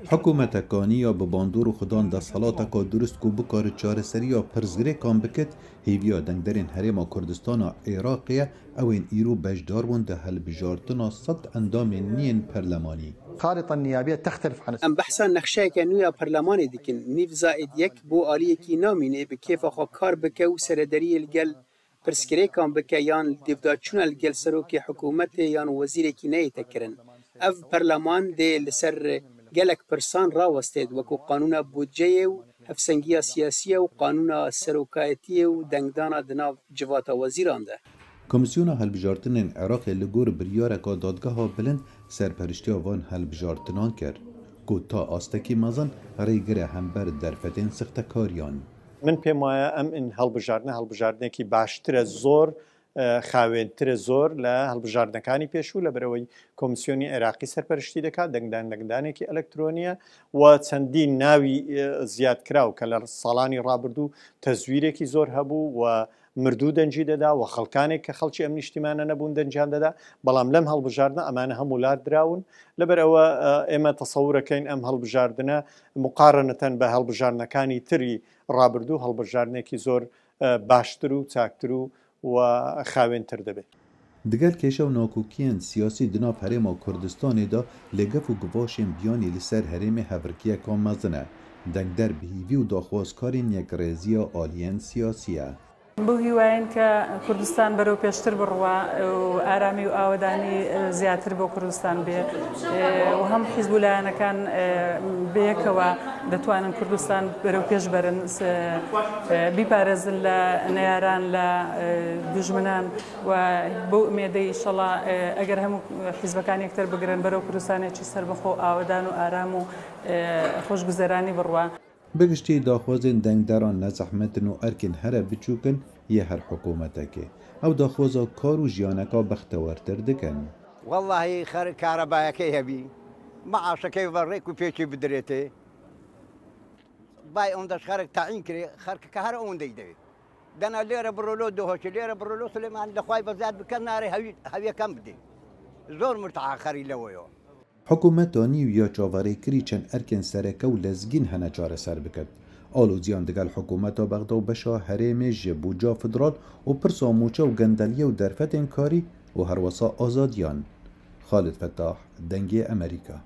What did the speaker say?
حکومت کانیا به باندور و خدان دا صلاتا که درست کو بکار چارەسەریya پرزگرێکان بکت هیویا دنگدرین هەرێما کوردستانا عێراقیە ئەوên îro bejdar bûn di hilbijartina sed endamên nîyên perlemanî. الخارطة النيابية تختلف عن ام بحثا نقشه نویا پرلمانی دیکن نیف زائد یک بو آلیه کی نامینه به کیف خو کار بکه و سردری الگل پرسکریکان بکه یان دیفداچون الگل سروک حکومت یان وزیر کی نه تکرن اف پرلمان ده لسر گلک پرسان را وستید وکو قانون بودجه و هفسنگی سیاسی و قانون سروکایتی و دنگدان دنا جواتا وزیران ده. کمیسیونا هەلبژارتنên Iraqê li gor biryareka dadgeha bilind serperiştiya van helbijارتnan kir ku ta astekî mezin rêgire hember derfetên sixtekariyan. من پێم وایە ئەم هەڵبژاردنێکی باشترە زۆر خاوێنترە زۆر لە هەڵبژاردنەکانی پێشوو لە بەرەوەی کۆمیسیۆنی عێراقی سەرپەرشتی دەکات دەنگدانێکی ئەلکترۆنیە و چەندین ناوی زیادکراو کە لە ساڵانی ڕابردوو تەزویرێکی زۆر هەبوو و مردوو دەنجی دەدا و خەڵکانێک کە خەڵکی ئەم نیشتیمانە نەبوون دەنجیان دەدا بەڵام لەم هەڵبژاردنە ئەمانە هەموو لار دراون لەبەرەوە ئێمە تەسەورەکەین ئەم هەڵبژاردنە مقارنەتەن بە هەڵبژاردنەکانی تری ڕابردوو هەڵبژاردنێکی زۆر باشتر و چاکتر و خاوێنتر دەبێت. Digel kêşa û nakokiyên siyasî di nav Herêma Kurdistanê de lêgef û givaşên biyanî li ser herêmê hevrikiyekan mezin e. Dengder bi hîvî û daxwazkarên yekrêziya aliyên siyasî ye. بۆ هیوایین کە کوردستان بەرەو پێشتر بڕوا و ئارامی و ئاوەدانی زیاتر بۆ کوردستان بێ و هەم حیزبولایەنەکان بەیەکەوە دەتوانن کوردستان بەرەو پێش بەرن بیپارێزن لە نەیاران لە دوژمنان و بۆ ئومێدەی ئینشەڵا ئەگەر هەموو حیزبەکان یەکتر بگرن بەرەو کوردستانێکی سەربەخۆ ئاوەدان و ئارام و خۆشگوزەرانی بڕوا. Bigiştî daxwazên dengderan nezehmetin û erkên here biçûkin yê her hikûmetekê. Ew daxwaza kar û jiyaneka bextewertir dikin. Wallahî xer karabayekê hebî, maaşekê verrêk û pêçî bidirêtê. Bay ondaş xerek tayîn kirê, xerkeke her ondeyî devê. Dena lêre birolo dohoşê, lêre birolo Suleyman dixway bezat bikin narê heviyekan bidê. Zor mirteha xerî lewe yo. Hikûmeta nî ya çavarêkirî çend erkên sereke û lezgîn hene çareser bikin. Alûziyan digel hikûmeta Bexda û beşa herêmê ji bûca federal û pirsa mûça û gendeliye û derfetên karî û herwesa azadiyan. Xalid Fettah, Dengê Amerîka.